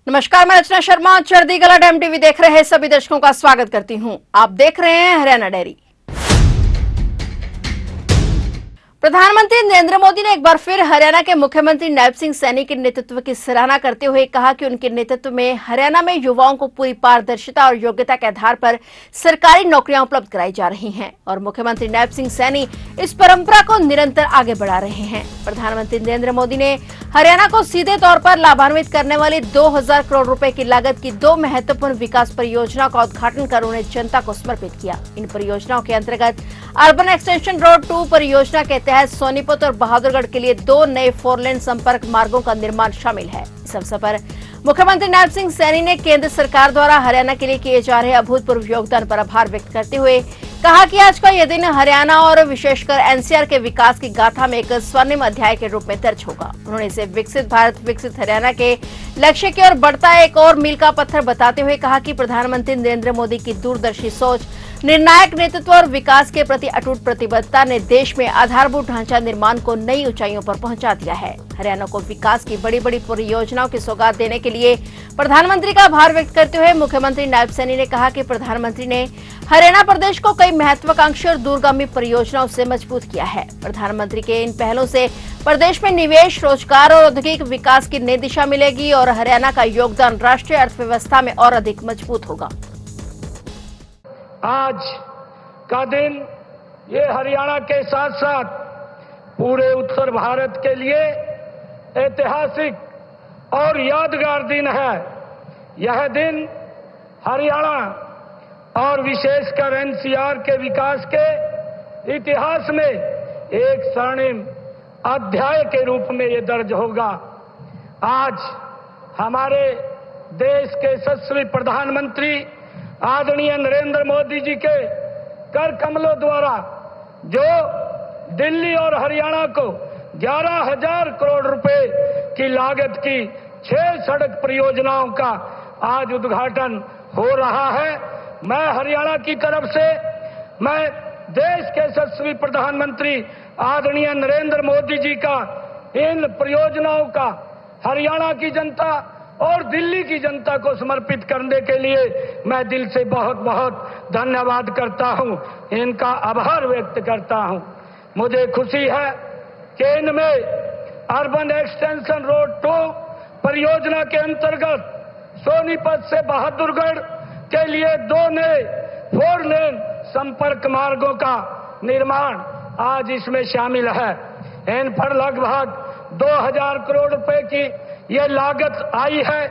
नमस्कार, मैं रचना शर्मा। चढ़ती कला टाइम टीवी देख रहे सभी दर्शकों का स्वागत करती हूं। आप देख रहे हैं हरियाणा डायरी। प्रधानमंत्री नरेंद्र मोदी ने एक बार फिर हरियाणा के मुख्यमंत्री नायब सिंह सैनी के नेतृत्व की सराहना करते हुए कहा कि उनके नेतृत्व में हरियाणा में युवाओं को पूरी पारदर्शिता और योग्यता के आधार पर सरकारी नौकरियां उपलब्ध कराई जा रही हैं और मुख्यमंत्री नायब सिंह सैनी इस परंपरा को निरंतर आगे बढ़ा रहे हैं। प्रधानमंत्री नरेंद्र मोदी ने हरियाणा को सीधे तौर पर लाभान्वित करने वाली 2000 करोड़ रुपए की लागत की 2 महत्वपूर्ण विकास परियोजनाओं का उद्घाटन कर उन्हें जनता को समर्पित किया। इन परियोजनाओं के अंतर्गत अर्बन एक्सटेंशन रोड 2 परियोजना के तहत सोनीपत और बहादुरगढ़ के लिए 2 नए 4 लेन संपर्क मार्गों का निर्माण शामिल है। इस अवसर पर मुख्यमंत्री नायब सिंह सैनी ने केंद्र सरकार द्वारा हरियाणा के लिए किए जा रहे अभूतपूर्व योगदान पर आभार व्यक्त करते हुए कहा कि आज का यह दिन हरियाणा और विशेषकर एनसीआर के विकास की गाथा में एक स्वर्णिम अध्याय के रूप में दर्ज होगा। उन्होंने इसे विकसित भारत विकसित हरियाणा के लक्ष्य की ओर बढ़ता एक और मील का पत्थर बताते हुए कहा कि प्रधानमंत्री नरेंद्र मोदी की दूरदर्शी सोच, निर्णायक नेतृत्व और विकास के प्रति अटूट प्रतिबद्धता ने देश में आधारभूत ढांचा निर्माण को नई ऊंचाइयों पर पहुंचा दिया है। हरियाणा को विकास की बड़ी बड़ी परियोजनाओं की सौगात देने के लिए प्रधानमंत्री का आभार व्यक्त करते हुए मुख्यमंत्री नायब सैनी ने कहा कि प्रधानमंत्री ने हरियाणा प्रदेश को कई महत्वाकांक्षी और दूरगामी परियोजनाओं से मजबूत किया है। प्रधानमंत्री के इन पहलों से प्रदेश में निवेश, रोजगार और औद्योगिक विकास की नई दिशा मिलेगी और हरियाणा का योगदान राष्ट्रीय अर्थव्यवस्था में और अधिक मजबूत होगा। आज का दिन ये हरियाणा के साथ साथ पूरे उत्तर भारत के लिए ऐतिहासिक और यादगार दिन है। यह दिन हरियाणा और विशेषकर एनसीआर के विकास के इतिहास में एक स्वर्णिम अध्याय के रूप में ये दर्ज होगा। आज हमारे देश के यशस्वी प्रधानमंत्री आदरणीय नरेंद्र मोदी जी के कर कमलों द्वारा जो दिल्ली और हरियाणा को 11,000 करोड़ रुपए की लागत की 6 सड़क परियोजनाओं का आज उद्घाटन हो रहा है, मैं हरियाणा की तरफ से मैं देश के यशस्वी प्रधानमंत्री आदरणीय नरेंद्र मोदी जी का इन परियोजनाओं का हरियाणा की जनता और दिल्ली की जनता को समर्पित करने के लिए मैं दिल से बहुत बहुत धन्यवाद करता हूं, इनका आभार व्यक्त करता हूं। मुझे खुशी है कि इनमें अर्बन एक्सटेंशन रोड 2 परियोजना के अंतर्गत सोनीपत से बहादुरगढ़ के लिए 2 नए 4 लेन संपर्क मार्गों का निर्माण आज इसमें शामिल है। इन पर लगभग 2000 करोड़ रुपए की ये लागत आई है।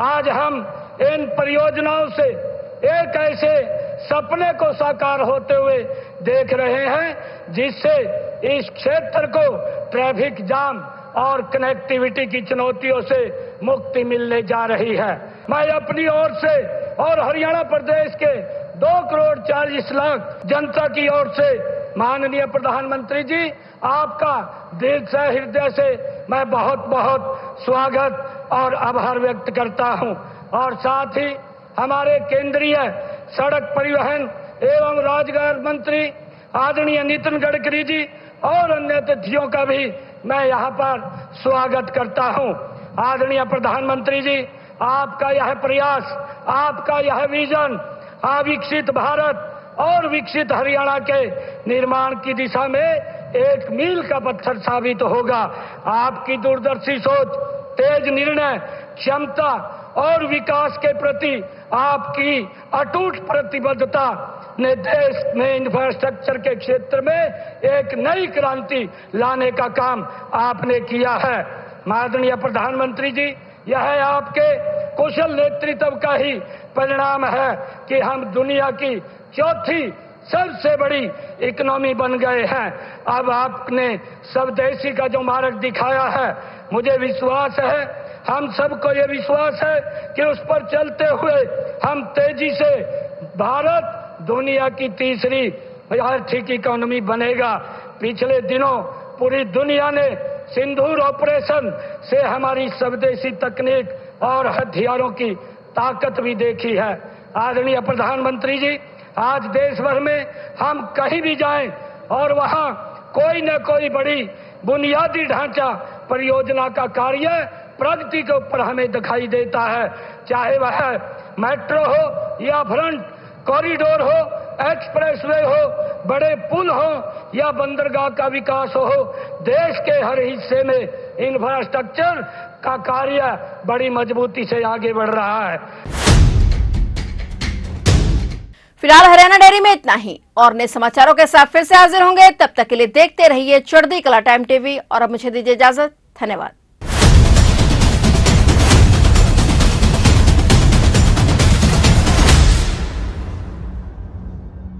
आज हम इन परियोजनाओं से एक ऐसे सपने को साकार होते हुए देख रहे हैं जिससे इस क्षेत्र को ट्रैफिक जाम और कनेक्टिविटी की चुनौतियों से मुक्ति मिलने जा रही है। मैं अपनी ओर से और हरियाणा प्रदेश के 2 करोड़ 40 लाख जनता की ओर से माननीय प्रधानमंत्री जी आपका दिल से हृदय से मैं बहुत बहुत स्वागत और आभार व्यक्त करता हूं। और साथ ही हमारे केंद्रीय सड़क परिवहन एवं राजमार्ग मंत्री आदरणीय नितिन गडकरी जी और अन्य अतिथियों का भी मैं यहां पर स्वागत करता हूं। आदरणीय प्रधानमंत्री जी, आपका यह प्रयास, आपका यह विजन विकसित भारत और विकसित हरियाणा के निर्माण की दिशा में एक मील का पत्थर साबित होगा। आपकी दूरदर्शी सोच, तेज निर्णय क्षमता और विकास के प्रति आपकी अटूट प्रतिबद्धता ने देश में इंफ्रास्ट्रक्चर के क्षेत्र में एक नई क्रांति लाने का काम आपने किया है। माननीय प्रधानमंत्री जी, यह आपके कुशल नेतृत्व का ही परिणाम है कि हम दुनिया की चौथी सबसे बड़ी इकोनॉमी बन गए हैं। अब आपने स्वदेशी का जो मार्ग दिखाया है, मुझे विश्वास है, हम सबको ये विश्वास है कि उस पर चलते हुए हम तेजी से भारत दुनिया की तीसरी आर्थिक इकोनॉमी बनेगा। पिछले दिनों पूरी दुनिया ने सिंदूर ऑपरेशन से हमारी स्वदेशी तकनीक और हथियारों की ताकत भी देखी है। आदरणीय प्रधानमंत्री जी, आज देश भर में हम कहीं भी जाएं और वहां कोई न कोई बड़ी बुनियादी ढांचा परियोजना का कार्य प्रगति के ऊपर हमें दिखाई देता है, चाहे वह मेट्रो हो या फ्रंट कॉरिडोर हो, एक्सप्रेसवे हो, बड़े पुल हो या बंदरगाह का विकास हो। देश के हर हिस्से में इंफ्रास्ट्रक्चर का कार्य बड़ी मजबूती से आगे बढ़ रहा है। फिलहाल हरियाणा डेयरी में इतना ही, और नए समाचारों के साथ फिर से हाजिर होंगे। तब तक के लिए देखते रहिए चढ़ती कला टाइम टीवी, और अब मुझे दीजिए इजाजत। धन्यवाद।